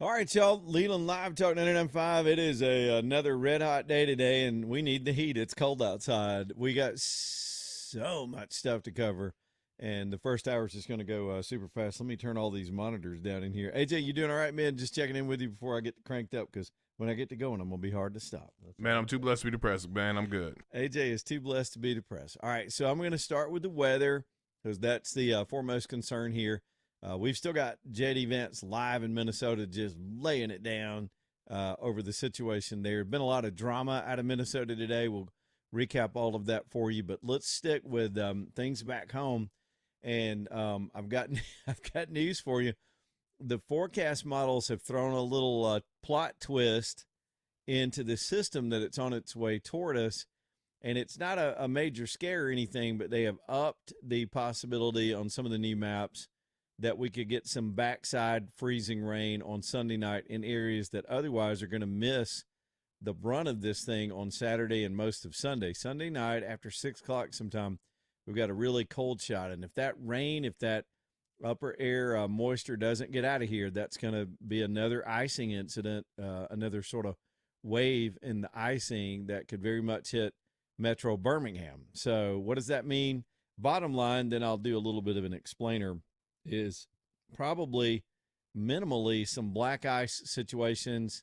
All right, y'all. Leland Live Talk 99.5. It is another red hot day today, and we need the heat. It's cold outside. We got so much stuff to cover, and the first hour is just going to go super fast. Let me turn all these monitors down in here. AJ, you doing all right, man? Just checking in with you before I get cranked up because when I get to going, I'm going to be hard to stop. Man, I'm too blessed to be depressed, man. I'm good. AJ is too blessed to be depressed. All right, so I'm going to start with the weather because that's the foremost concern here. We've still got JD Vance live in Minnesota just laying it down over the situation there. Been a lot of drama out of Minnesota today. We'll recap all of that for you, but let's stick with things back home. And I've got I've got news for you. The forecast models have thrown a little plot twist into the system that it's on its way toward us. And it's not a major scare or anything, but they have upped the possibility on some of the new maps that we could get some backside freezing rain on Sunday night in areas that otherwise are going to miss the brunt of this thing on Saturday and most of Sunday. Sunday night after 6 o'clock sometime, we've got a really cold shot. And if that rain, if that upper air moisture doesn't get out of here, that's going to be another icing incident, another sort of wave in the icing that could very much hit Metro Birmingham. So what does that mean? Bottom line, then I'll do a little bit of an explainer, is probably minimally some black ice situations,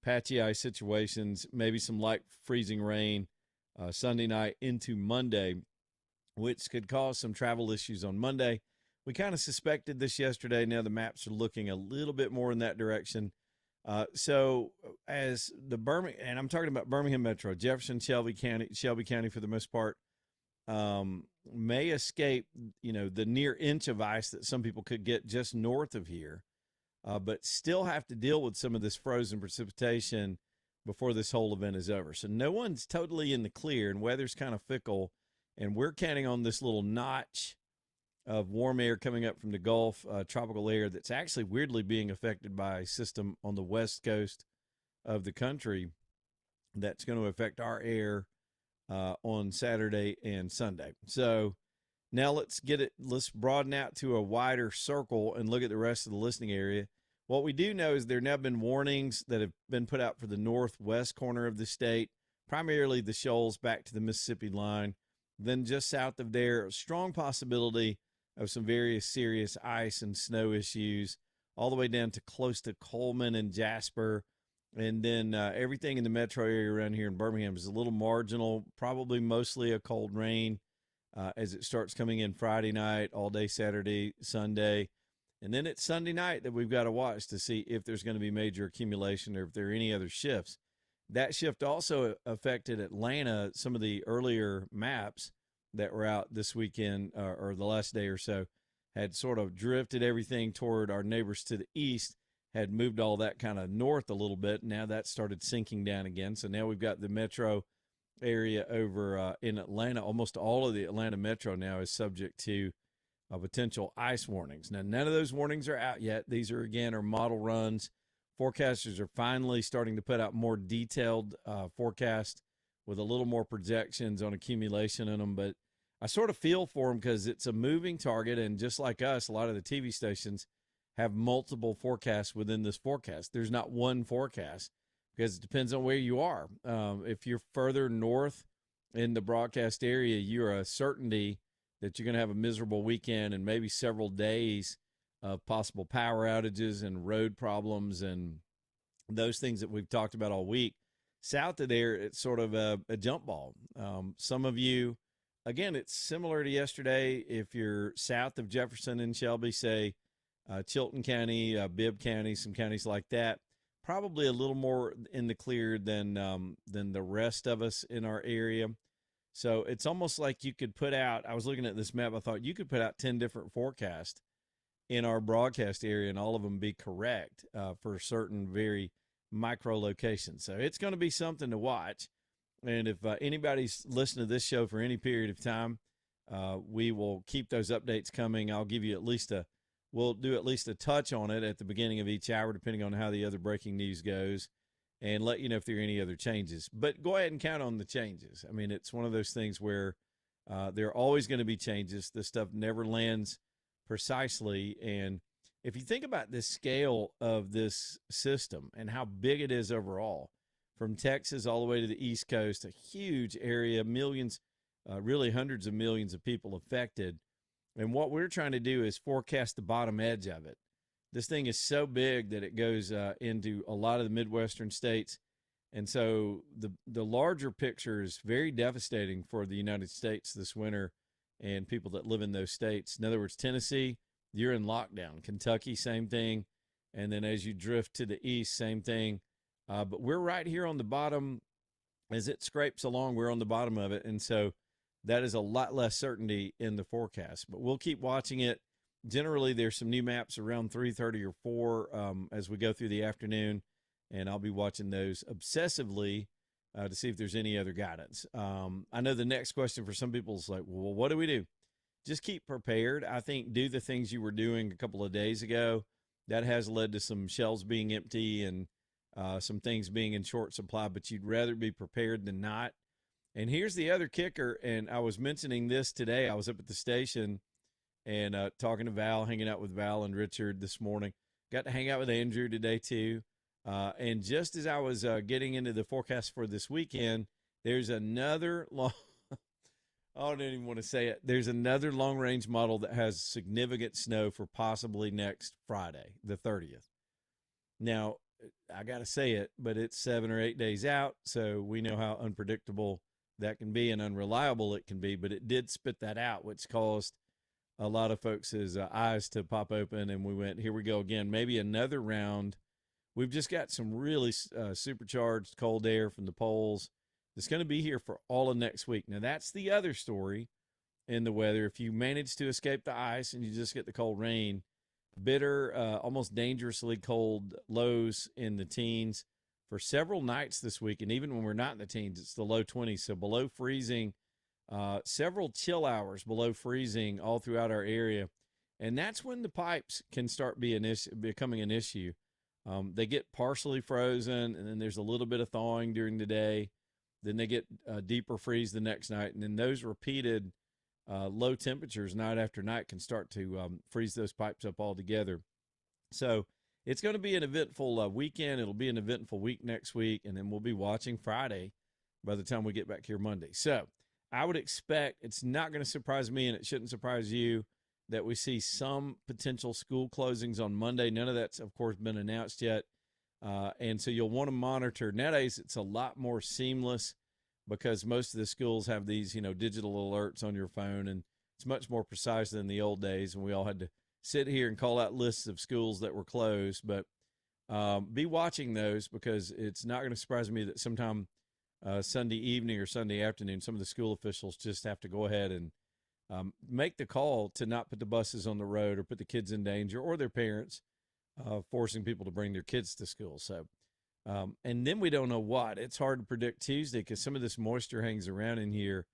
patchy ice situations, maybe some light freezing rain Sunday night into Monday, which could cause some travel issues on Monday. We kind of suspected this yesterday. Now the maps are looking a little bit more in that direction. So as the Birmingham, and I'm talking about Birmingham Metro, Jefferson, Shelby County for the most part, may escape, the near inch of ice that some people could get just north of here, but still have to deal with some of this frozen precipitation before this whole event is over. So no one's totally in the clear, and weather's kind of fickle, and we're counting on this little notch of warm air coming up from the Gulf, tropical air that's actually weirdly being affected by a system on the west coast of the country that's going to affect our air on Saturday and Sunday. So now let's broaden out to a wider circle and look at the rest of the listening area. What we do know is there have now been warnings that have been put out for the northwest corner of the state, primarily the shoals back to the Mississippi line. Then just south of there, a strong possibility of some various serious ice and snow issues, all the way down to close to Coleman and Jasper. And then everything in the metro area around here in Birmingham is a little marginal, probably mostly a cold rain as it starts coming in Friday night, all day Saturday, Sunday. And then it's Sunday night that we've got to watch to see if there's going to be major accumulation or if there are any other shifts. That shift also affected Atlanta. Some of the earlier maps that were out this weekend or the last day or so had sort of drifted everything toward our neighbors to the east, had moved all that kind of north a little bit. Now that started sinking down again. So now we've got the metro area over in Atlanta. Almost all of the Atlanta metro now is subject to potential ice warnings. Now, none of those warnings are out yet. These are, again, are model runs. Forecasters are finally starting to put out more detailed forecast with a little more projections on accumulation in them. But I sort of feel for them because it's a moving target. And just like us, a lot of the TV stations have multiple forecasts within this forecast. There's not one forecast because it depends on where you are. If you're further north in the broadcast area, you're a certainty that you're going to have a miserable weekend and maybe several days of possible power outages and road problems and those things that we've talked about all week. South of there, it's sort of a jump ball. Some of you, again, it's similar to yesterday. If you're south of Jefferson and Shelby, say Chilton County, Bibb County, some counties like that, probably a little more in the clear than the rest of us in our area. So it's almost like you could put out, I was looking at this map, I thought you could put out 10 different forecasts in our broadcast area and all of them be correct for certain very micro locations. So it's going to be something to watch. And if anybody's listening to this show for any period of time, we will keep those updates coming. I'll give you we'll do at least a touch on it at the beginning of each hour, depending on how the other breaking news goes, and let you know if there are any other changes. But go ahead and count on the changes. I mean, it's one of those things where there are always going to be changes. This stuff never lands precisely. And if you think about the scale of this system and how big it is overall, from Texas all the way to the East Coast, a huge area, millions, really hundreds of millions of people affected. And what we're trying to do is forecast the bottom edge of it. This thing is so big that it goes into a lot of the Midwestern states. And so the larger picture is very devastating for the United States this winter and people that live in those states. In other words, Tennessee, you're in lockdown. Kentucky, same thing. And then as you drift to the east, same thing. But we're right here on the bottom. As it scrapes along, we're on the bottom of it. And so that is a lot less certainty in the forecast. But we'll keep watching it. Generally, there's some new maps around 3:30 or 4 as we go through the afternoon. And I'll be watching those obsessively to see if there's any other guidance. I know the next question for some people is like, well, what do we do? Just keep prepared. I think do the things you were doing a couple of days ago. That has led to some shelves being empty and some things being in short supply, but you'd rather be prepared than not. And here's the other kicker, and I was mentioning this today. I was up at the station and talking to Val, hanging out with Val and Richard this morning. Got to hang out with Andrew today too. And just as I was getting into the forecast for this weekend, there's another long – I don't even want to say it. There's another long-range model that has significant snow for possibly next Friday, the 30th. Now, I got to say it, but it's 7 or 8 days out, so we know how unpredictable that can be and unreliable it can be, but it did spit that out, which caused a lot of folks' eyes to pop open, and we went, here we go again, maybe another round. We've just got some really supercharged cold air from the poles. It's going to be here for all of next week. Now, that's the other story in the weather. If you manage to escape the ice and you just get the cold rain, bitter, almost dangerously cold lows in the teens for several nights this week. And even when we're not in the teens, it's the low 20s. So below freezing, several chill hours below freezing all throughout our area. And that's when the pipes can start becoming an issue. They get partially frozen, and then there's a little bit of thawing during the day. Then they get deeper freeze the next night, and then those repeated low temperatures night after night can start to freeze those pipes up altogether. So it's going to be an eventful weekend. It'll be an eventful week next week, and then we'll be watching Friday by the time we get back here Monday. So I would expect, it's not going to surprise me, and it shouldn't surprise you, that we see some potential school closings on Monday. None of that's, of course, been announced yet. And so you'll want to monitor. Nowadays, it's a lot more seamless because most of the schools have these, digital alerts on your phone, and it's much more precise than the old days. And we all had to sit here and call out lists of schools that were closed. But be watching those, because it's not going to surprise me that sometime Sunday evening or Sunday afternoon, some of the school officials just have to go ahead and make the call to not put the buses on the road or put the kids in danger, or their parents forcing people to bring their kids to school. So, and then we don't know what. It's hard to predict Tuesday because some of this moisture hangs around in here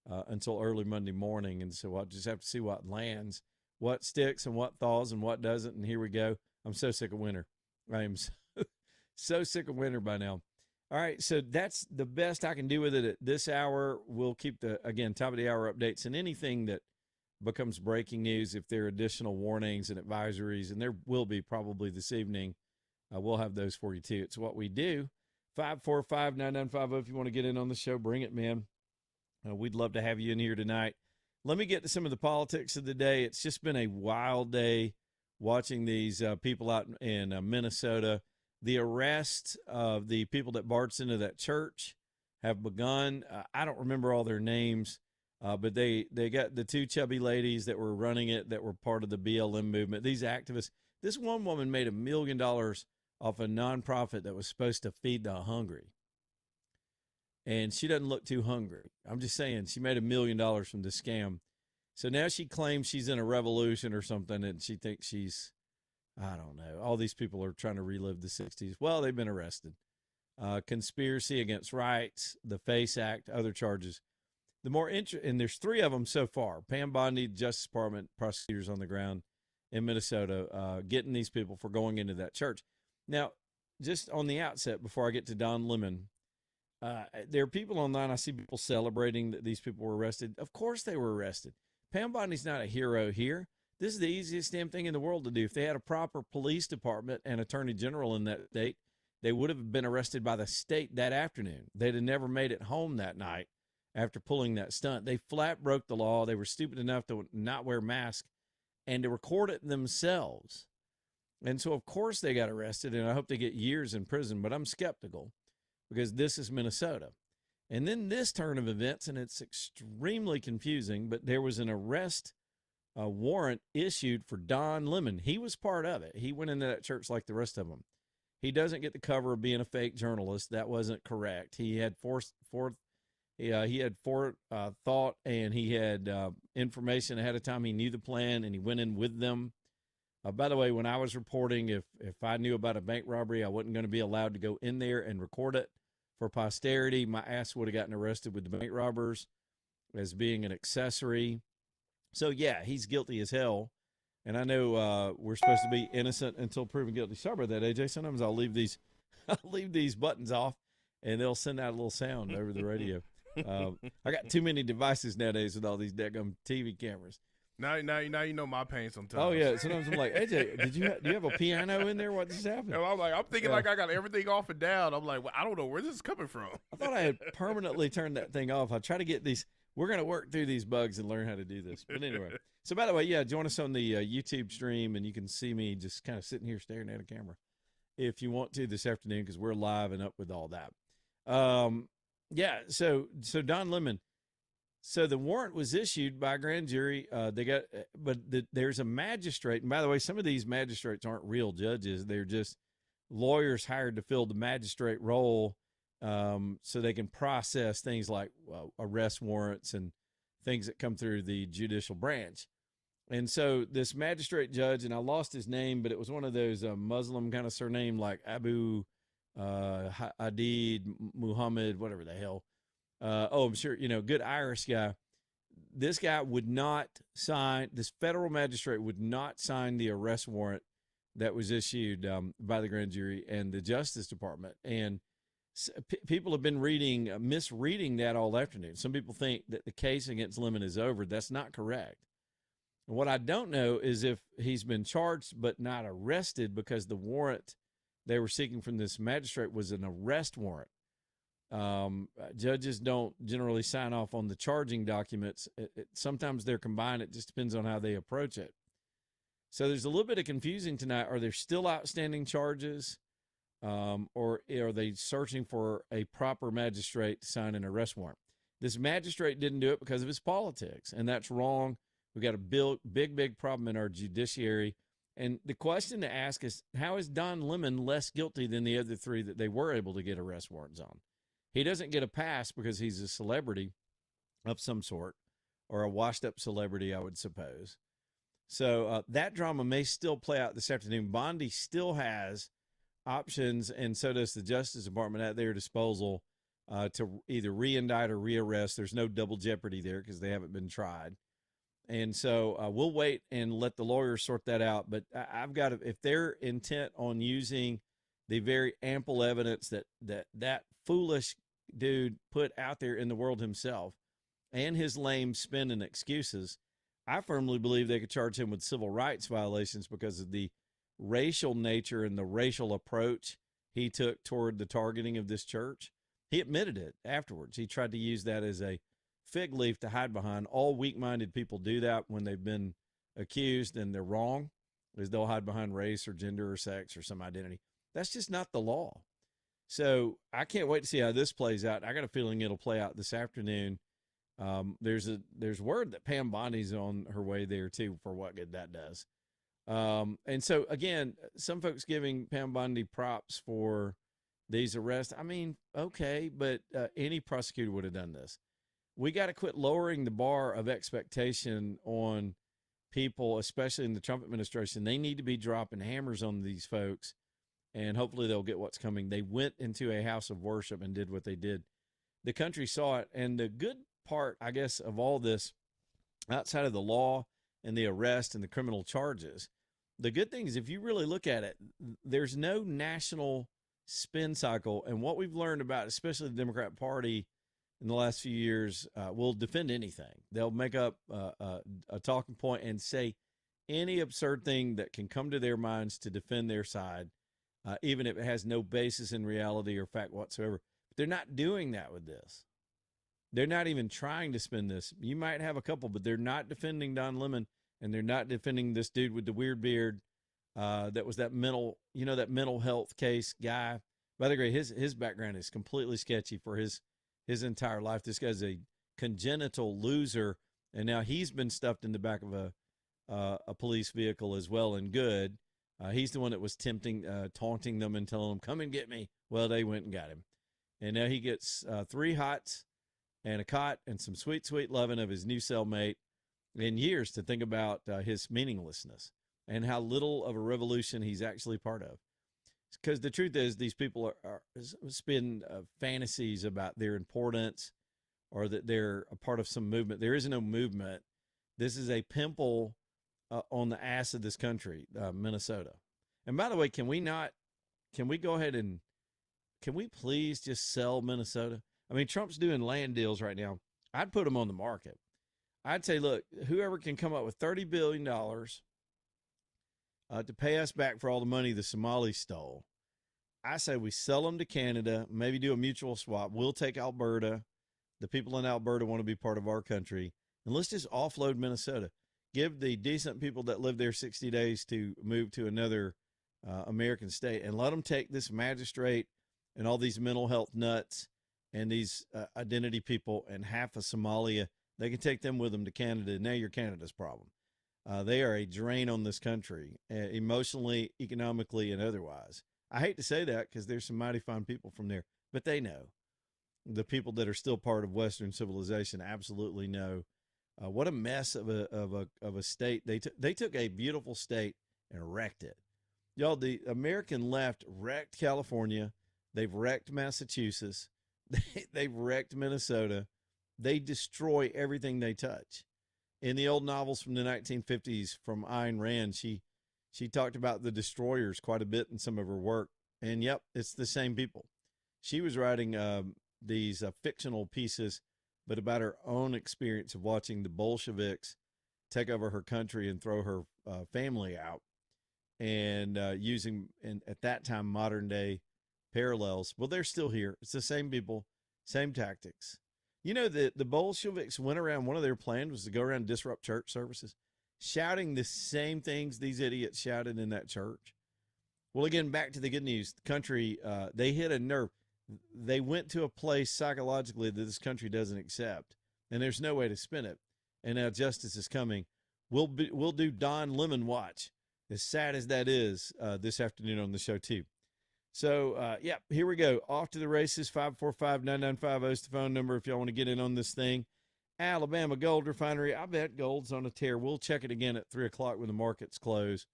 until early Monday morning. And so I'll just have to see what lands, what sticks and what thaws and what doesn't. And here we go. I'm so sick of winter. I am so sick of winter by now. All right, so that's the best I can do with it at this hour. We'll keep top of the hour updates and anything that becomes breaking news. If there are additional warnings and advisories, and there will be probably this evening, we'll have those for you too. It's what we do. 545-9950. If you want to get in on the show, bring it, man. We'd love to have you in here tonight. Let me get to some of the politics of the day. It's just been a wild day watching these people out in Minnesota. The arrest of the people that barged into that church have begun. I don't remember all their names, but they got the two chubby ladies that were running it, that were part of the BLM movement. These activists. This one woman made $1 million off a nonprofit that was supposed to feed the hungry. And she doesn't look too hungry. I'm just saying, she made $1 million from this scam. So now she claims she's in a revolution or something, and she thinks she's, I don't know. All these people are trying to relive the 60s. Well, they've been arrested. Conspiracy against rights, the FACE Act, other charges. And there's 3 of them so far. Pam Bondi, Justice Department, prosecutors on the ground in Minnesota, getting these people for going into that church. Now, just on the outset, before I get to Don Lemon, there are people online, I see people celebrating that these people were arrested. Of course they were arrested. Pam Bondi's not a hero here. This is the easiest damn thing in the world to do. If they had a proper police department and attorney general in that state, they would have been arrested by the state that afternoon. They'd have never made it home that night after pulling that stunt. They flat broke the law. They were stupid enough to not wear masks and to record it themselves. And so, of course, they got arrested, and I hope they get years in prison, but I'm skeptical because this is Minnesota. And then this turn of events, and it's extremely confusing, but there was an arrest warrant issued for Don Lemon. He was part of it. He went into that church like the rest of them. He doesn't get the cover of being a fake journalist. That wasn't correct. He had forethought, and he had information ahead of time. He knew the plan, and he went in with them. By the way, when I was reporting, if I knew about a bank robbery, I wasn't going to be allowed to go in there and record it for posterity. My ass would have gotten arrested with the bank robbers as being an accessory. So, yeah, he's guilty as hell. And I know we're supposed to be innocent until proven guilty. Sorry about that, AJ. Sometimes I'll leave these buttons off, and they'll send out a little sound over the radio. I got too many devices nowadays with all these daggum TV cameras. Now you know my pain sometimes. Oh, yeah. Sometimes I'm like, AJ, do you have a piano in there? What just happened? And I'm thinking like I got everything off and down. I'm like, well, I don't know where this is coming from. I thought I had permanently turned that thing off. I try to get these. We're going to work through these bugs and learn how to do this. But anyway. So, by the way, yeah, join us on the YouTube stream, and you can see me just kind of sitting here staring at a camera if you want to this afternoon because we're live and up with all that. Yeah, so Don Lemon. So the warrant was issued by a grand jury. There's a magistrate. And by the way, some of these magistrates aren't real judges. They're just lawyers hired to fill the magistrate role so they can process things like arrest warrants and things that come through the judicial branch. And so this magistrate judge, and I lost his name, but it was one of those Muslim kind of surname like Abu Hadid, Muhammad, whatever the hell. I'm sure, good Irish guy. This guy would not sign, this federal magistrate would not sign the arrest warrant that was issued by the grand jury and the Justice Department. And people have been misreading that all afternoon. Some people think that the case against Lemon is over. That's not correct. And what I don't know is if he's been charged but not arrested because the warrant they were seeking from this magistrate was an arrest warrant. Judges don't generally sign off on the charging documents. Sometimes they're combined. It just depends on how they approach it. So there's a little bit of confusing tonight. Are there still outstanding charges? Or are they searching for a proper magistrate to sign an arrest warrant? This magistrate didn't do it because of his politics, and that's wrong. We've got a big problem in our judiciary. And the question to ask is, how is Don Lemon less guilty than the other three that they were able to get arrest warrants on? He doesn't get a pass because he's a celebrity of some sort, or a washed-up celebrity, I would suppose. So that drama may still play out this afternoon. Bondi still has options, and so does the Justice Department at their disposal to either re-indict or re-arrest. There's no double jeopardy there because they haven't been tried. And so we'll wait and let the lawyers sort that out. But I've got to, if they're intent on using the very ample evidence that foolish dude put out there in the world himself and his lame spin and excuses, I firmly believe they could charge him with civil rights violations because of the racial nature and the racial approach he took toward the targeting of this church. He admitted it afterwards. He tried to use that as a fig leaf to hide behind. All weak-minded people do that when they've been accused and they're wrong, is they'll hide behind race or gender or sex or some identity. That's just not the law. So I can't wait to see how this plays out. I got a feeling it'll play out this afternoon. There's word that Pam Bondi's on her way there too, for what good that does. And so again, some folks giving Pam Bondi props for these arrests. I mean, okay, but any prosecutor would have done this. We got to quit lowering the bar of expectation on people, especially in the Trump administration. They need to be dropping hammers on these folks, and hopefully they'll get what's coming. They went into a house of worship and did what they did. The country saw it, and the good part, I guess, of all this, outside of the law and the arrest and the criminal charges, the good thing is if you really look at it, there's no national spin cycle. And what we've learned about, especially the Democrat Party in the last few years, will defend anything. They'll make up a talking point and say any absurd thing that can come to their minds to defend their side, even if it has no basis in reality or fact whatsoever. But they're not doing that with this. They're not even trying to spin this. You might have a couple, but they're not defending Don Lemon, and they're not defending this dude with the weird beard. That was that that mental health case guy. By the way, his background is completely sketchy for his entire life. This guy's a congenital loser, and now he's been stuffed in the back of a police vehicle as well and good. He's the one that was taunting them and telling them, "Come and get me." Well, they went and got him, and now he gets 3 hots and a cot and some sweet, sweet loving of his new cellmate in years to think about his meaninglessness and how little of a revolution he's actually part of. Because the truth is, these people are spin fantasies about their importance or that they're a part of some movement. There is no movement. This is a pimple on the ass of this country, Minnesota. And by the way, can we go ahead and can we please just sell Minnesota? I mean, Trump's doing land deals right now. I'd put them on the market. I'd say, look, whoever can come up with $30 billion to pay us back for all the money the Somalis stole, I say we sell them to Canada, maybe do a mutual swap. We'll take Alberta. The people in Alberta want to be part of our country. And let's just offload Minnesota. Give the decent people that live there 60 days to move to another American state and let them take this magistrate and all these mental health nuts and these identity people and half of Somalia. They can take them with them to Canada. Now you're Canada's problem. They are a drain on this country, emotionally, economically, and otherwise. I hate to say that because there's some mighty fine people from there, but they know. The people that are still part of Western civilization absolutely know what a mess of a state. They took a beautiful state and wrecked it. Y'all, the American left wrecked California. They've wrecked Massachusetts. They've wrecked Minnesota. They destroy everything they touch. In the old novels from the 1950s from Ayn Rand, she talked about the destroyers quite a bit in some of her work. And yep, it's the same people. She was writing these fictional pieces, but about her own experience of watching the Bolsheviks take over her country and throw her family out, and using, at that time, modern day parallels. Well, they're still here. It's the same people, same tactics. You know, the Bolsheviks went around, one of their plans was to go around and disrupt church services, shouting the same things these idiots shouted in that church. Well, again, back to the good news. The country, they hit a nerve. They went to a place psychologically that this country doesn't accept, and there's no way to spin it. And now justice is coming. We'll do Don Lemon Watch, as sad as that is, this afternoon on the show too. So, here we go. Off to the races. 545-9950 is the phone number if y'all want to get in on this thing. Alabama Gold Refinery. I bet gold's on a tear. We'll check it again at 3 o'clock when the markets close.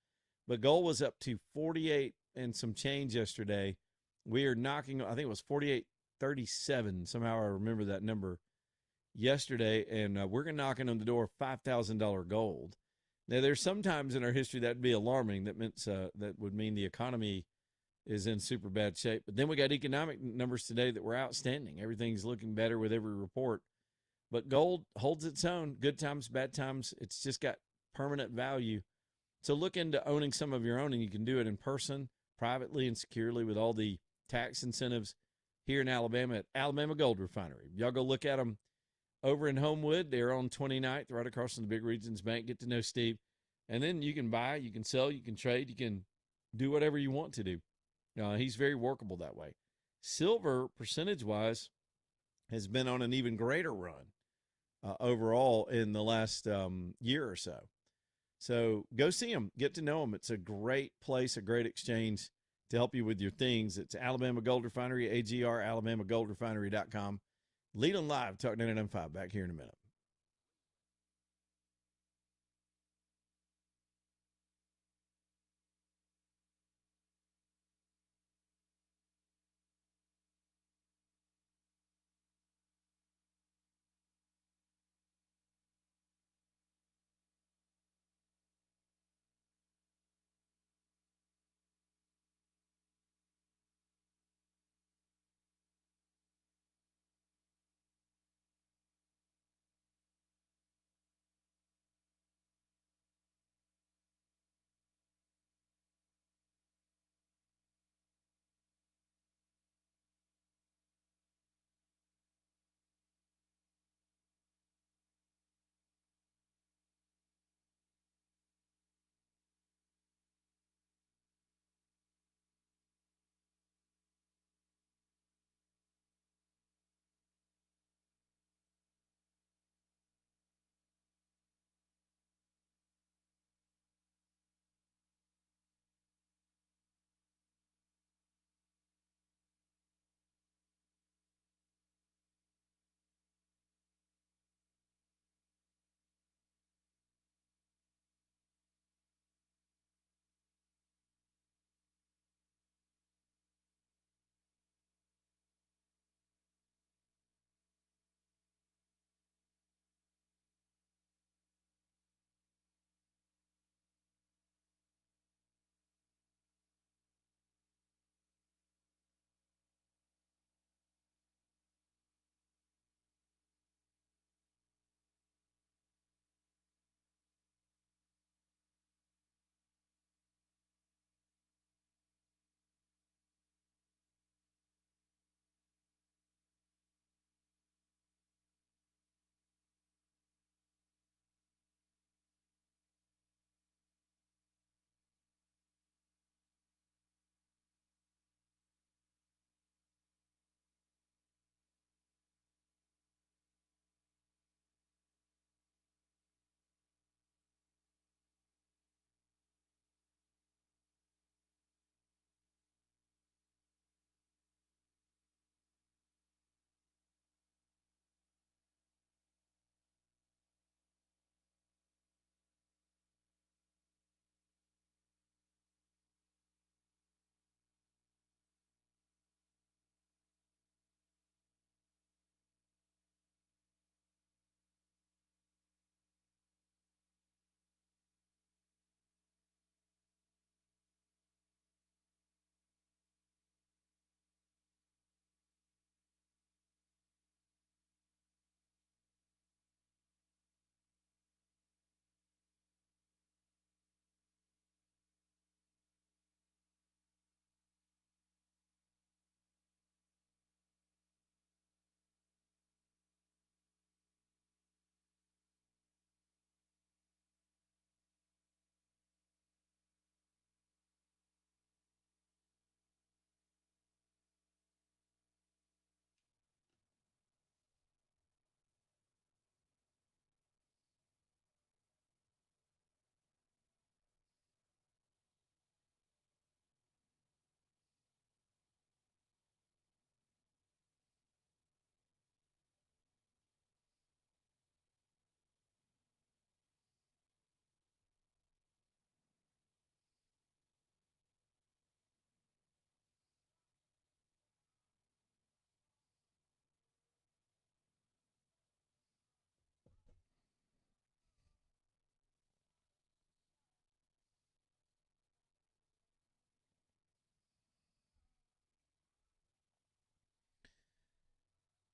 But gold was up to 48 and some change yesterday. We are knocking, I think it was 48.37. Somehow I remember that number yesterday. And we're knocking on the door of $5,000 gold. Now, there's sometimes in our history that would be alarming. That would mean the economy is in super bad shape. But then we got economic numbers today that were outstanding. Everything's looking better with every report. But gold holds its own. Good times, bad times. It's just got permanent value. So look into owning some of your own, and you can do it in person, privately, and securely with all the tax incentives here in Alabama at Alabama Gold Refinery. Y'all go look at them over in Homewood. They're on 29th, right across from the Big Regions Bank. Get to know Steve. And then you can buy, you can sell, you can trade, you can do whatever you want to do. He's very workable that way. Silver, percentage-wise, has been on an even greater run overall in the last year or so. So go see him. Get to know him. It's a great place, a great exchange to help you with your things. It's Alabama Gold Refinery, AGR, alabamagoldrefinery.com. Lead on Live, Talk 99.5. Back here in a minute.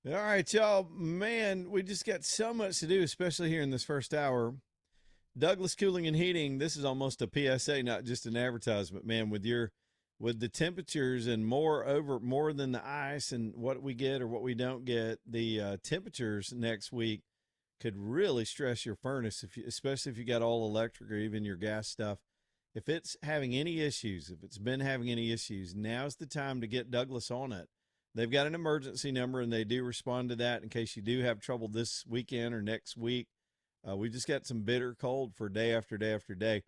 All right, y'all. Man, we just got so much to do, especially here in this first hour. Douglas Cooling and Heating, this is almost a PSA, not just an advertisement, man, with the temperatures and more than the ice and what we get or what we don't get, the temperatures next week could really stress your furnace, especially if you got all electric or even your gas stuff. If it's having any issues, if it's been having any issues, now's the time to get Douglas on it. They've got an emergency number and they do respond to that in case you do have trouble this weekend or next week. We just got some bitter cold for day after day after day.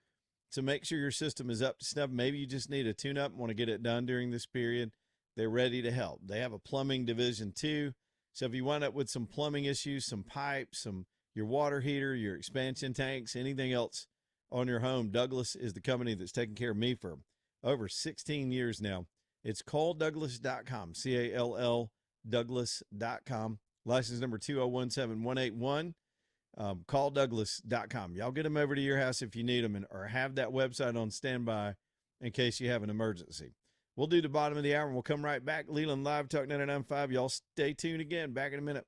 So make sure your system is up to snuff. Maybe you just need a tune up and want to get it done during this period. They're ready to help. They have a plumbing division too. So if you wind up with some plumbing issues, some pipes, your water heater, your expansion tanks, anything else on your home, Douglas is the company that's taken care of me for over 16 years now. It's calldouglas.com, CALL Douglas.com. License number 2017181. Calldouglas.com. Y'all get them over to your house if you need them or have that website on standby in case you have an emergency. We'll do the bottom of the hour and we'll come right back. Leland Live Talk 99.5. Y'all stay tuned again. Back in a minute.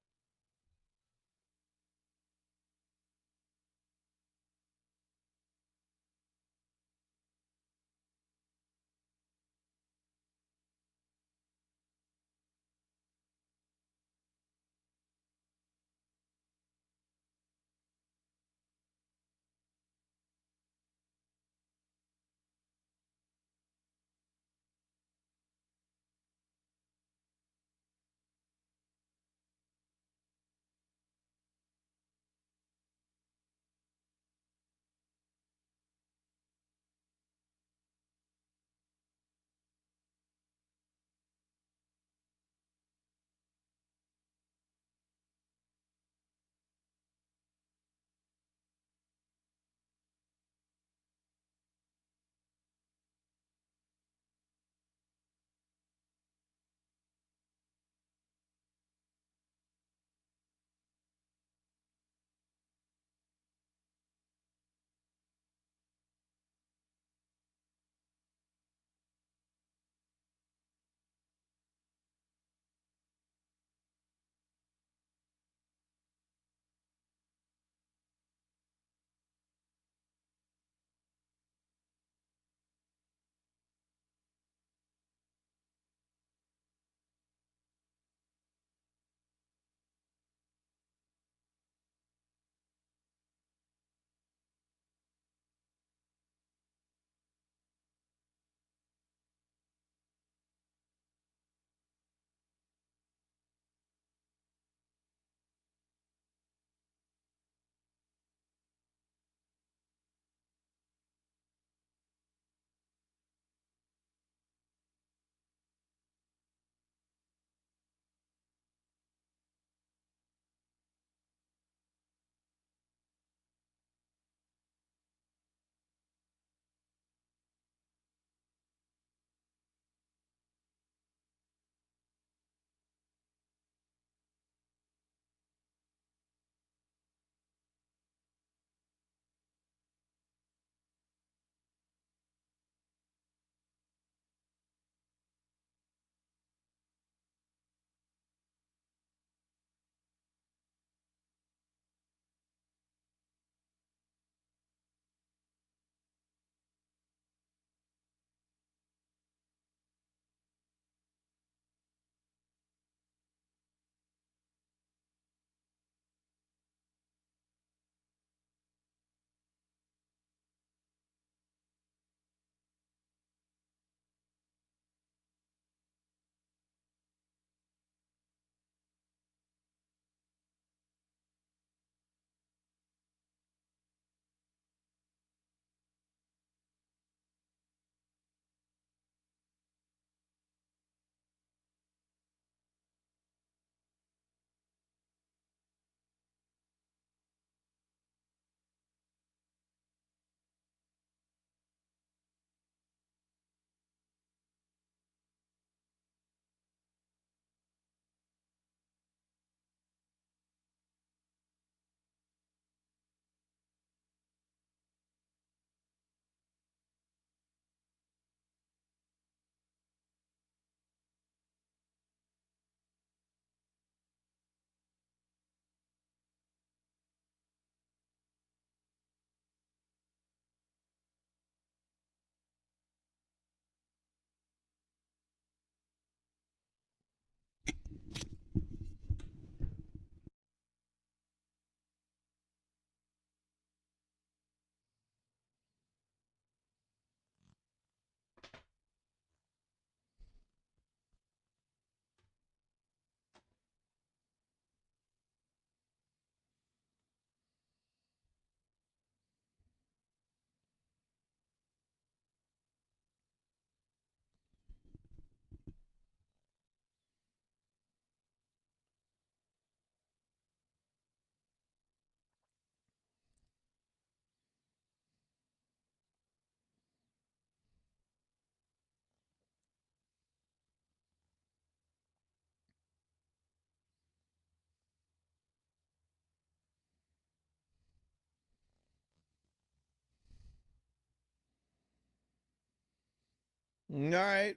All right.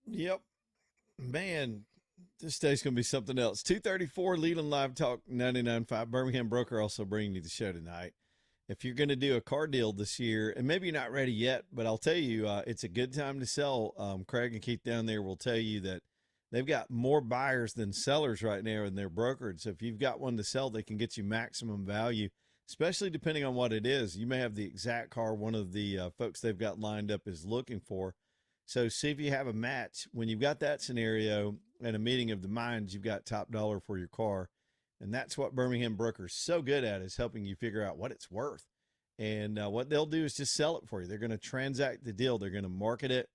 Yep. Man, this day's going to be something else. 234 Leland Live Talk 99.5. Birmingham Broker also bringing you the show tonight. If you're going to do a car deal this year, and maybe you're not ready yet, but I'll tell you, it's a good time to sell. Craig and Keith down there will tell you that they've got more buyers than sellers right now in their brokerage. So if you've got one to sell, they can get you maximum value, especially depending on what it is. You may have the exact car one of the folks they've got lined up is looking for. So see if you have a match. When you've got that scenario and a meeting of the minds, you've got top dollar for your car. And that's what Birmingham Broker's so good at, is helping you figure out what it's worth. And what they'll do is just sell it for you. They're going to transact the deal. They're going to market it,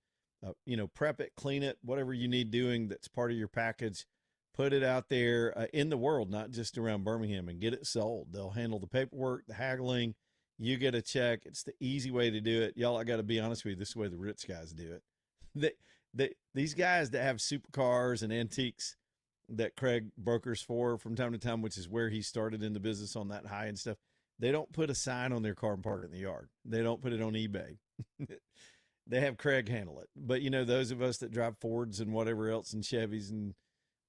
prep it, clean it, whatever you need doing that's part of your package. Put it out there in the world, not just around Birmingham, and get it sold. They'll handle the paperwork, the haggling. You get a check. It's the easy way to do it. Y'all, I got to be honest with you, this is the way the rich guys do it. These guys that have supercars and antiques that Craig brokers for from time to time, which is where he started in the business on that high and stuff, they don't put a sign on their car and park it in the yard. They don't put it on eBay. They have Craig handle it. But, those of us that drive Fords and whatever else and Chevys and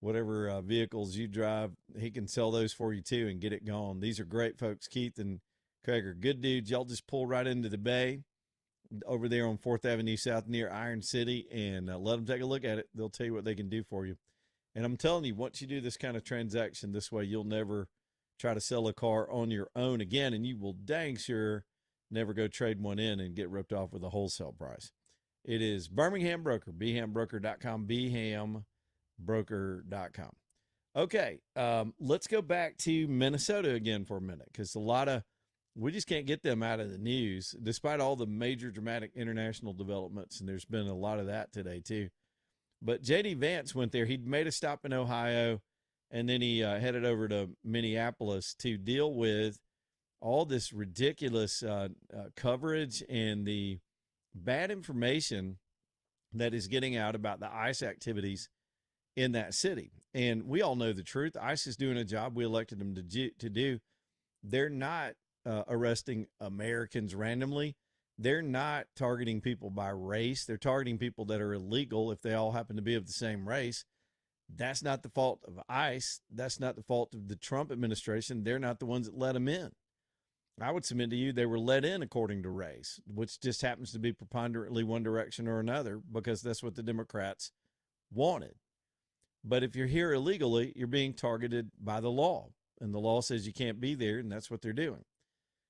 whatever vehicles you drive, he can sell those for you too and get it gone. These are great folks. Keith and Craig are good dudes. Y'all just pull right into the bay over there on 4th Avenue South near Iron City and let them take a look at it. They'll tell you what they can do for you. And I'm telling you, once you do this kind of transaction this way, you'll never try to sell a car on your own again, and you will dang sure never go trade one in and get ripped off with a wholesale price. It is Birmingham Broker, bhambroker.com, bhambroker.com. Okay, let's go back to Minnesota again for a minute, because we just can't get them out of the news, despite all the major dramatic international developments, and there's been a lot of that today too. But J.D. Vance went there. He'd made a stop in Ohio, and then he headed over to Minneapolis to deal with all this ridiculous coverage and the bad information that is getting out about the ICE activities in that city. And we all know the truth. ICE is doing a job we elected them to do. They're not arresting Americans randomly. They're not targeting people by race. They're targeting people that are illegal if they all happen to be of the same race. That's not the fault of ICE. That's not the fault of the Trump administration. They're not the ones that let them in. I would submit to you they were let in according to race, which just happens to be preponderantly one direction or another, because that's what the Democrats wanted. But if you're here illegally, you're being targeted by the law, and the law says you can't be there, and that's what they're doing.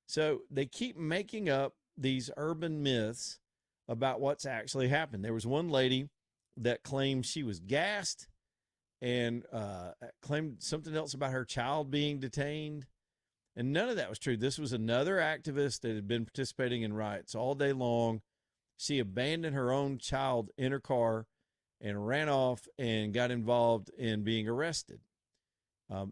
So they keep making up these urban myths about what's actually happened. There was one lady that claimed she was gassed and claimed something else about her child being detained. And none of that was true. This was another activist that had been participating in riots all day long. She abandoned her own child in her car and ran off and got involved in being arrested.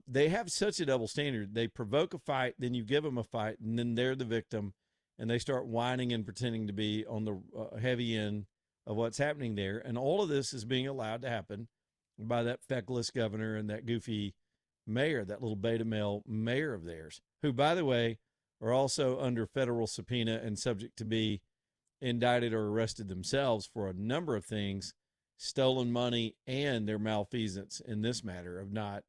They have such a double standard. They provoke a fight, then you give them a fight, and then they're the victim, and they start whining and pretending to be on the heavy end of what's happening there. And all of this is being allowed to happen by that feckless governor and that goofy mayor, that little beta male mayor of theirs, who, by the way, are also under federal subpoena and subject to be indicted or arrested themselves for a number of things, stolen money and their malfeasance in this matter of not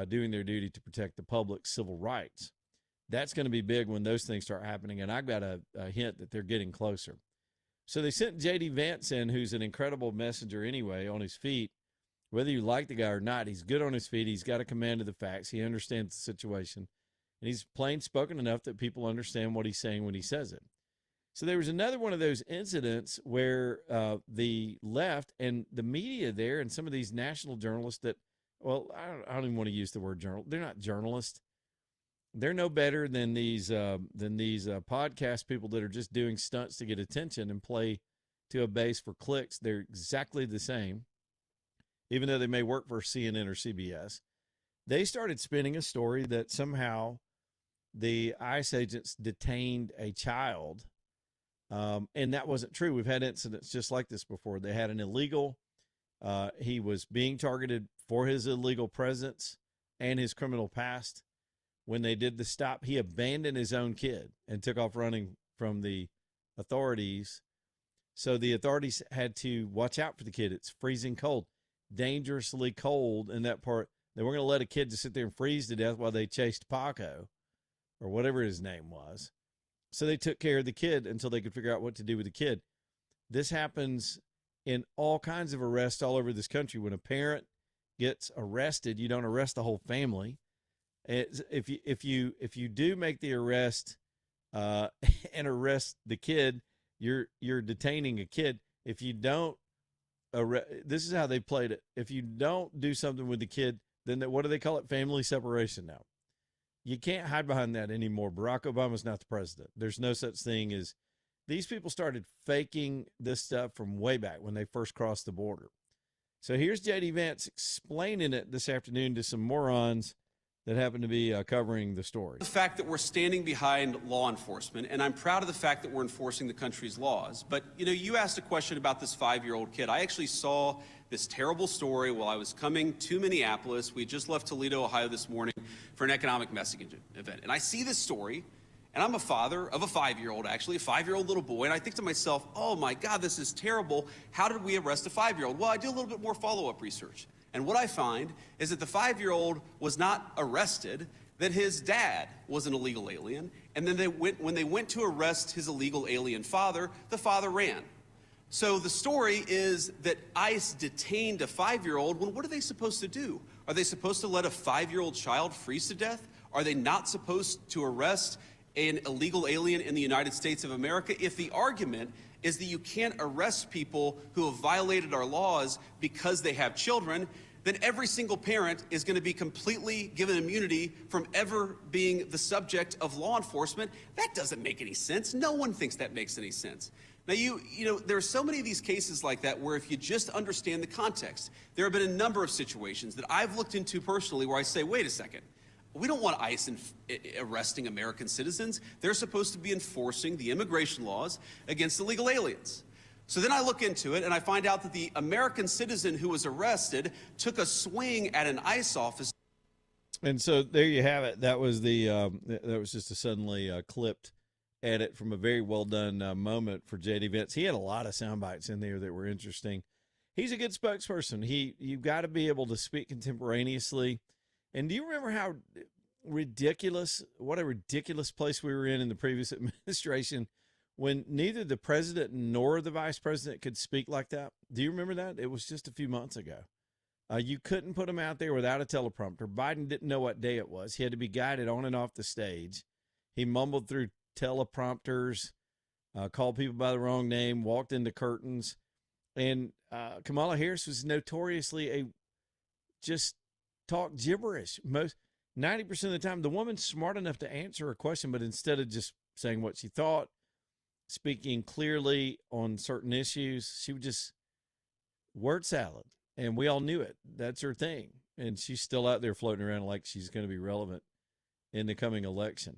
doing their duty to protect the public's civil rights. That's going to be big when those things start happening, and I've got a hint that they're getting closer. So they sent J.D. Vance in, who's an incredible messenger anyway, on his feet. Whether you like the guy or not, he's good on his feet. He's got a command of the facts. He understands the situation. And he's plain spoken enough that people understand what he's saying when he says it. So there was another one of those incidents where the left and the media there and some of these national journalists that, well, I don't even want to use the word journal. They're not journalists. They're no better than these podcast people that are just doing stunts to get attention and play to a base for clicks. They're exactly the same, even though they may work for CNN or CBS. They started spinning a story that somehow the ICE agents detained a child, and that wasn't true. We've had incidents just like this before. They had an illegal. He was being targeted for his illegal presence and his criminal past. When they did the stop, he abandoned his own kid and took off running from the authorities. So the authorities had to watch out for the kid. It's freezing cold, dangerously cold in that part. They weren't going to let a kid just sit there and freeze to death while they chased Paco or whatever his name was. So they took care of the kid until they could figure out what to do with the kid. This happens in all kinds of arrests all over this country. When a parent gets arrested, you don't arrest the whole family. If you do make the arrest and arrest the kid, you're detaining a kid. If you don't this is how they played it. If you don't do something with the kid, then what do they call it? Family separation now. You can't hide behind that anymore. Barack Obama's not the president. There's no such thing as these people started faking this stuff from way back when they first crossed the border. So here's J.D. Vance explaining it this afternoon to some morons that happen to be covering the story. The fact that we're standing behind law enforcement, and I'm proud of the fact that we're enforcing the country's laws. But, you asked a question about this 5-year-old kid. I actually saw this terrible story while I was coming to Minneapolis. We just left Toledo, Ohio this morning for an economic messaging event. And I see this story, and I'm a father of a 5-year-old, actually, a 5-year-old little boy. And I think to myself, oh my God, this is terrible. How did we arrest a 5-year-old? Well, I do a little bit more follow-up research. And what I find is that the 5-year-old was not arrested, that his dad was an illegal alien. And then when they went to arrest his illegal alien father, the father ran. So the story is that ICE detained a 5-year-old. Well, what are they supposed to do? Are they supposed to let a 5-year-old child freeze to death? Are they not supposed to arrest an illegal alien in the United States of America? If the argument is that you can't arrest people who have violated our laws because they have children, then every single parent is going to be completely given immunity from ever being the subject of law enforcement. That doesn't make any sense. No one thinks that makes any sense. Now, there are so many of these cases like that where if you just understand the context, there have been a number of situations that I've looked into personally where I say, wait a second, we don't want ICE arresting American citizens. They're supposed to be enforcing the immigration laws against illegal aliens. So then I look into it and I find out that the American citizen who was arrested took a swing at an ICE officer. And so there you have it. That was that was just a suddenly clipped edit from a very well done moment for J.D. Vance. He had a lot of sound bites in there that were interesting. He's a good spokesperson. You've got to be able to speak contemporaneously. And do you remember how what a ridiculous place we were in the previous administration when neither the president nor the vice president could speak like that? Do you remember that? It was just a few months ago. You couldn't put him out there without a teleprompter. Biden didn't know what day it was. He had to be guided on and off the stage. He mumbled through teleprompters, called people by the wrong name, walked into curtains. And Kamala Harris was notoriously just talk gibberish. 90% of the time, the woman's smart enough to answer a question, but instead of just saying what she thought, speaking clearly on certain issues, she would just word salad. And we all knew it. That's her thing. And she's still out there floating around like she's going to be relevant in the coming election.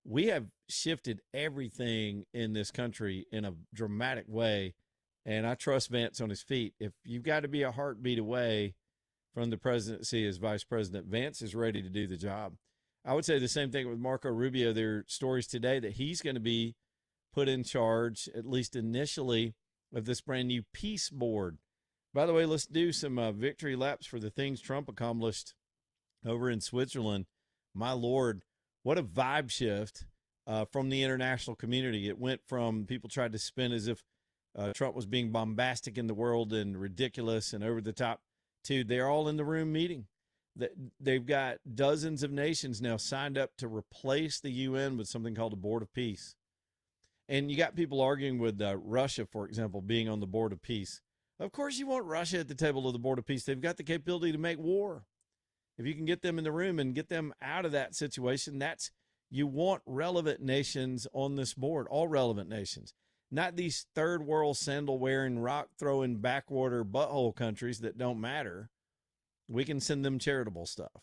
We have shifted everything in this country in a dramatic way. And I trust Vance on his feet. If you've got to be a heartbeat away from the presidency as vice president, Vance is ready to do the job. I would say the same thing with Marco Rubio. There are stories today that he's going to be put in charge, at least initially, of this brand new peace board. By the way, let's do some victory laps for the things Trump accomplished over in Switzerland. My Lord, what a vibe shift from the international community. It went from people tried to spin as if Trump was being bombastic in the world and ridiculous and over the top to they're all in the room meeting. They've got dozens of nations now signed up to replace the UN with something called a Board of Peace. And you got people arguing with Russia, for example, being on the Board of Peace. Of course you want Russia at the table of the Board of Peace. They've got the capability to make war. If you can get them in the room and get them out of that situation, you want relevant nations on this board, all relevant nations. Not these third world sandal-wearing, rock-throwing, backwater butthole countries that don't matter. We can send them charitable stuff.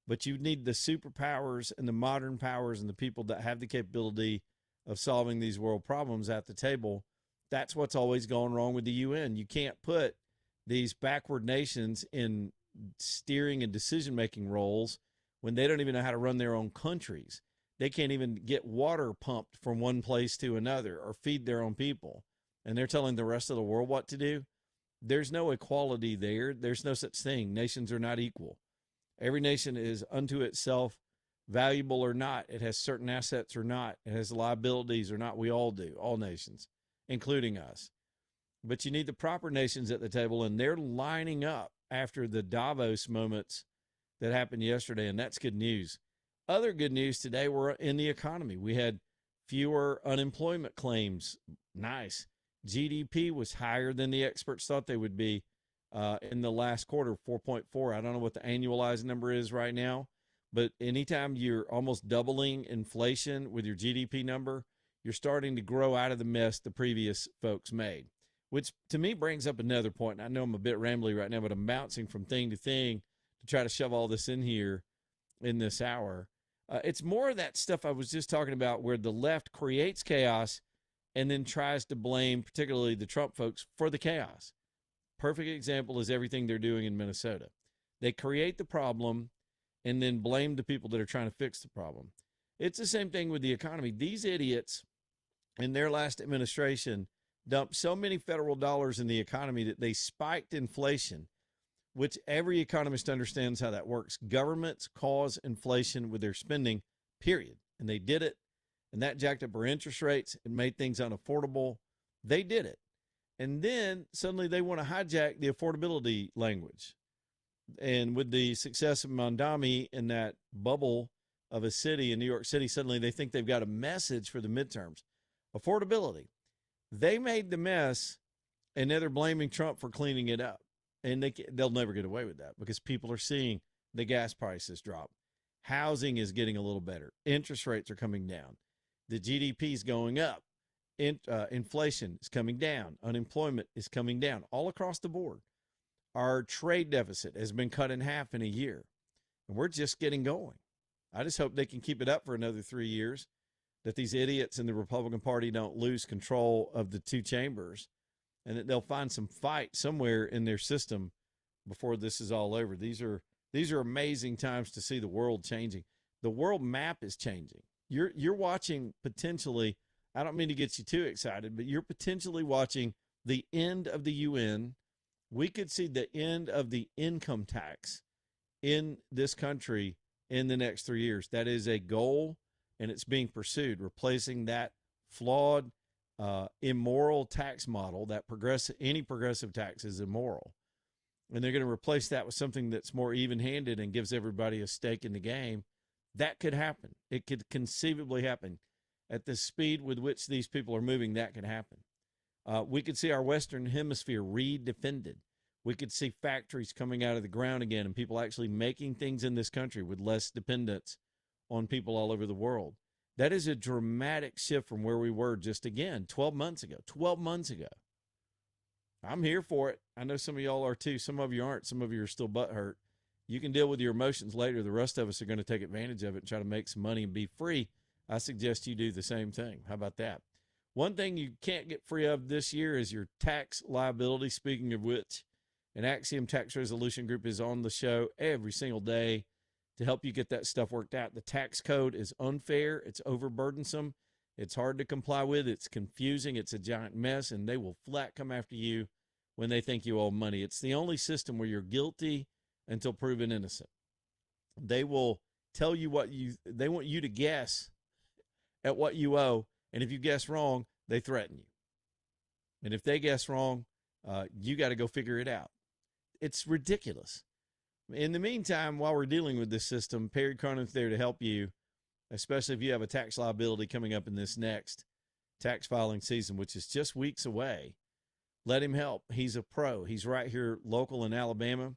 But you need the superpowers and the modern powers and the people that have the capability of solving these world problems at the table. That's what's always gone wrong with the UN. You can't put these backward nations in steering and decision-making roles when they don't even know how to run their own countries. They can't even get water pumped from one place to another or feed their own people. and they're telling the rest of the world what to do, there's no equality there. There's no such thing. Nations are not equal. Every nation is unto itself, valuable or not. It has certain assets or not. It has liabilities or not. We all do, all nations, including us. But you need the proper nations at the table, and they're lining up after the Davos moments that happened yesterday, and that's good news. Other good news today were in the economy. We had fewer unemployment claims. Nice. GDP was higher than the experts thought they would be in the last quarter, 4.4. I don't know what the annualized number is right now, but anytime you're almost doubling inflation with your GDP number, you're starting to grow out of the mess the previous folks made, which to me brings up another point. I know I'm a bit rambly right now, but I'm bouncing from thing to thing to try to shove all this in here in this hour. It's more of that stuff I was just talking about where the left creates chaos and then tries to blame particularly the Trump folks for the chaos. Perfect example is everything they're doing in Minnesota. They create the problem and then blame the people that are trying to fix the problem. It's the same thing with the economy. These idiots in their last administration dumped so many federal dollars in the economy that they spiked inflation, which every economist understands how that works. Governments cause inflation with their spending, period. And they did it. And that jacked up our interest rates and made things unaffordable. They did it. And then suddenly they want to hijack the affordability language. And with the success of Mondami in that bubble of a city in New York City, suddenly they think they've got a message for the midterms. Affordability. They made the mess, and now they're blaming Trump for cleaning it up. And they'll never get away with that because people are seeing the gas prices drop. Housing is getting a little better. Interest rates are coming down. The GDP is going up. Inflation is coming down. Unemployment is coming down all across the board. Our trade deficit has been cut in half in a year, and we're just getting going. I just hope they can keep it up for another 3 years, that these idiots in the Republican Party don't lose control of the two chambers, and that they'll find some fight somewhere in their system before this is all over. These are amazing times to see the world changing. The world map is changing. You're watching potentially, I don't mean to get you too excited, but you're potentially watching the end of the UN. We could see the end of the income tax in this country in the next 3 years. That is a goal, and it's being pursued, replacing that flawed, immoral tax model. That any progressive tax is immoral. And they're going to replace that with something that's more even-handed and gives everybody a stake in the game. That could happen. It could conceivably happen. At the speed with which these people are moving, that could happen. We could see our Western Hemisphere redefended. We could see factories coming out of the ground again and people actually making things in this country with less dependence on people all over the world. That is a dramatic shift from where we were just, again, 12 months ago. 12 months ago. I'm here for it. I know some of y'all are too. Some of you aren't. Some of you are still butthurt. You can deal with your emotions later. The rest of us are going to take advantage of it and try to make some money and be free. I suggest you do the same thing. How about that? One thing you can't get free of this year is your tax liability. Speaking of which, an Axiom Tax Resolution Group is on the show every single day to help you get that stuff worked out. The tax code is unfair. It's overburdensome. It's hard to comply with. It's confusing. It's a giant mess, and they will flat come after you when they think you owe money. It's the only system where you're guilty until proven innocent. They will tell you they want you to guess at what you owe, and if you guess wrong, they threaten you. And if they guess wrong, you got to go figure it out. It's ridiculous. In the meantime, while we're dealing with this system, Perry Cronin's there to help you, especially if you have a tax liability coming up in this next tax filing season, which is just weeks away. Let him help. He's a pro. He's right here local in Alabama,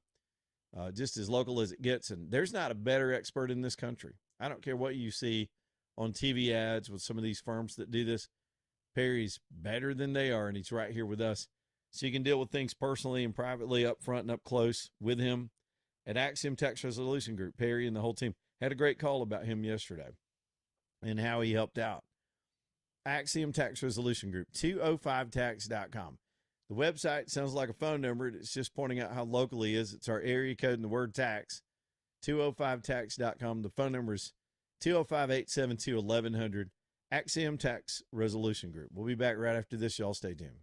just as local as it gets. And there's not a better expert in this country. I don't care what you see on TV ads with some of these firms that do this. Perry's better than they are, and he's right here with us. So you can deal with things personally and privately up front and up close with him at Axiom Tax Resolution Group. Perry and the whole team had a great call about him yesterday and how he helped out. Axiom Tax Resolution Group, 205tax.com. The website sounds like a phone number. It's just pointing out how local he is. It's our area code and the word tax, 205tax.com. The phone number is 205-872-1100. Axiom Tax Resolution Group. We'll be back right after this. Y'all stay tuned.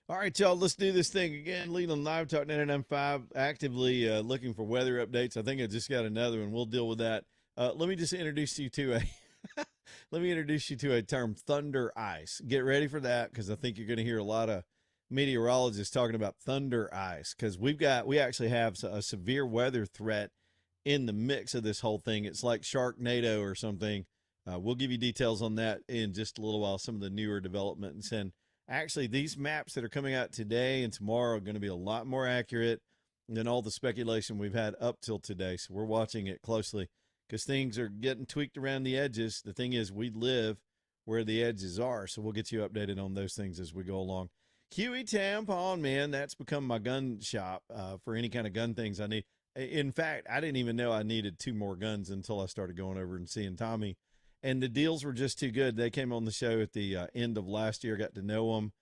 All right, y'all, let's do this thing again. Leland Live Talk 99.5, actively looking for weather updates. I think I just got another one. We'll deal with that. Let me just introduce you to a term, thunder ice. Get ready for that, because I think you're going to hear a lot of meteorologists talking about thunder ice, because we actually have a severe weather threat in the mix of this whole thing. It's like Sharknado or something. We'll give you details on that in just a little while, some of the newer developments. And actually, these maps that are coming out today and tomorrow are going to be a lot more accurate than all the speculation we've had up till today. So we're watching it closely, because things are getting tweaked around the edges. The thing is, we live where the edges are, so we'll get you updated on those things as we go along. Hueytown Pawn, man, that's become my gun shop for any kind of gun things I need. In fact, I didn't even know I needed 2 more guns until I started going over and seeing Tommy. And the deals were just too good. They came on the show at the end of last year, got to know them.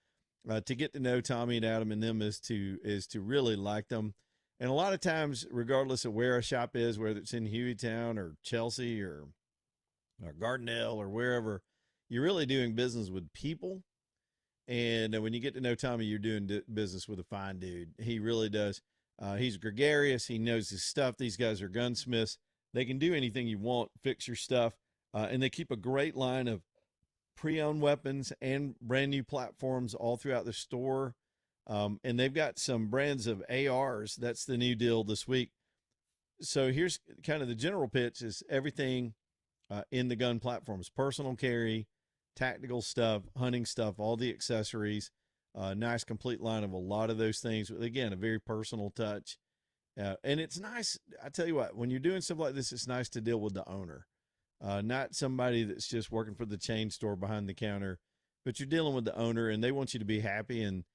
To get to know Tommy and Adam and them is to really like them. And a lot of times, regardless of where a shop is, whether it's in Hueytown or Chelsea or Gardendale or wherever, you're really doing business with people. And when you get to know Tommy, you're doing business with a fine dude. He really does. He's gregarious. He knows his stuff. These guys are gunsmiths. They can do anything you want, fix your stuff. And they keep a great line of pre-owned weapons and brand new platforms all throughout the store. And they've got some brands of ARs. That's the new deal this week. So here's kind of the general pitch: is everything in the gun platforms, personal carry, tactical stuff, hunting stuff, all the accessories, nice complete line of a lot of those things. Again, a very personal touch. And it's nice. I tell you what, when you're doing stuff like this, it's nice to deal with the owner. Not somebody that's just working for the chain store behind the counter, but you're dealing with the owner, and they want you to be happy, and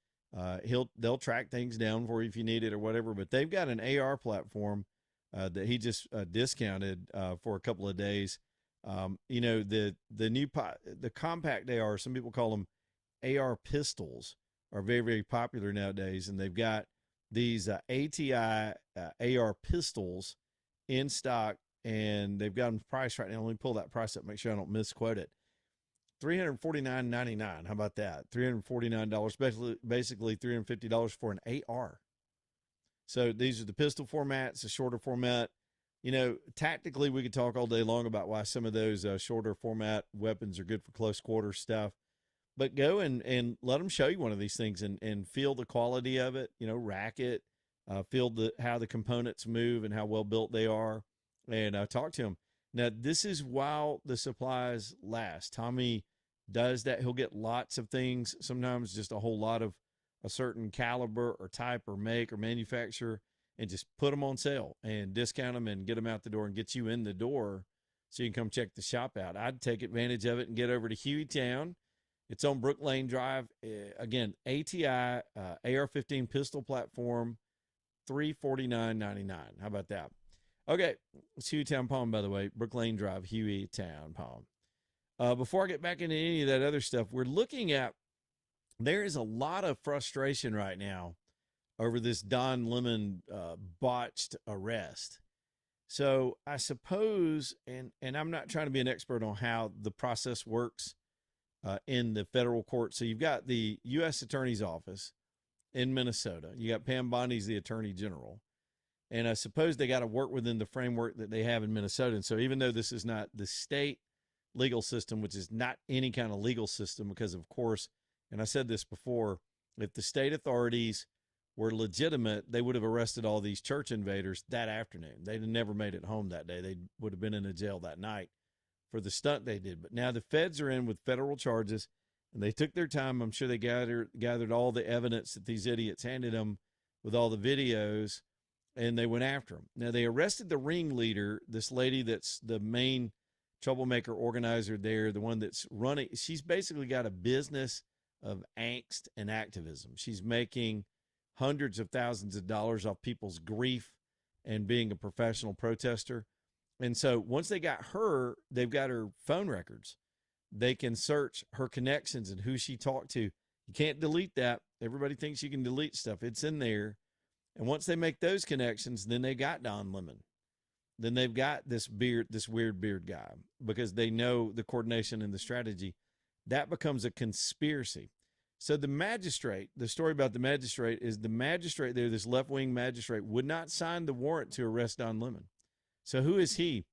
they'll track things down for you if you need it or whatever. But they've got an AR platform that he just discounted for a couple of days. You know, the compact AR, some people call them AR pistols, are very, very popular nowadays, and they've got these ATI AR pistols in stock. And they've got them priced right now. Let me pull that price up, make sure I don't misquote it. $349.99. How about that? $349, basically $350 for an AR. So these are the pistol formats, the shorter format. You know, tactically, we could talk all day long about why some of those shorter format weapons are good for close quarter stuff. But go and let them show you one of these things and feel the quality of it. You know, rack it, feel how the components move and how well built they are. And talk to him. Now, this is while the supplies last. Tommy does that. He'll get lots of things, sometimes just a whole lot of a certain caliber or type or make or manufacturer, and just put them on sale and discount them and get them out the door and get you in the door so you can come check the shop out. I'd take advantage of it and get over to Hueytown. It's on Brook Lane Drive. Again, ATI AR-15 pistol platform, $349.99. How about that? Okay, it's Hueytown Palm, by the way. Brook Lane Drive, Hueytown Palm. Before I get back into any of that other stuff, we're looking at, there is a lot of frustration right now over this Don Lemon botched arrest. So I suppose, and I'm not trying to be an expert on how the process works in the federal court. So you've got the U.S. Attorney's Office in Minnesota. You got Pam Bondi's the Attorney General. And I suppose they got to work within the framework that they have in Minnesota. And so even though this is not the state legal system, which is not any kind of legal system, because of course, and I said this before, if the state authorities were legitimate, they would have arrested all these church invaders that afternoon. They'd have never made it home that day. They would have been in a jail that night for the stunt they did. But now the feds are in with federal charges, and they took their time. I'm sure they gathered all the evidence that these idiots handed them with all the videos, and they went after him. Now, they arrested the ringleader, this lady that's the main troublemaker organizer there, the one that's running. She's basically got a business of angst and activism. She's making hundreds of thousands of dollars off people's grief and being a professional protester. And so once they got her, they've got her phone records. They can search her connections and who she talked to. You can't delete that. Everybody thinks you can delete stuff. It's in there. And once they make those connections, then they got Don Lemon. Then they've got this weird beard guy, because they know the coordination and the strategy. That becomes a conspiracy. So the magistrate, the story about the magistrate is the magistrate there, this left-wing magistrate, would not sign the warrant to arrest Don Lemon. So who is he?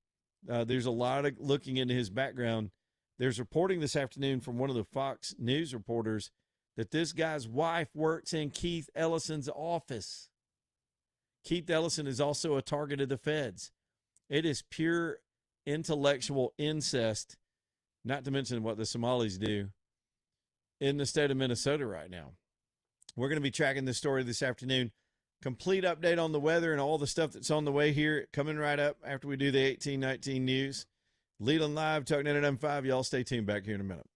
There's a lot of looking into his background. There's reporting this afternoon from one of the Fox News reporters that this guy's wife works in Keith Ellison's office. Keith Ellison is also a target of the feds. It is pure intellectual incest, not to mention what the Somalis do in the state of Minnesota right now. We're going to be tracking this story this afternoon. Complete update on the weather and all the stuff that's on the way here coming right up after we do the 1819 news. Leland Live, Talk 99.5. Y'all stay tuned back here in a minute.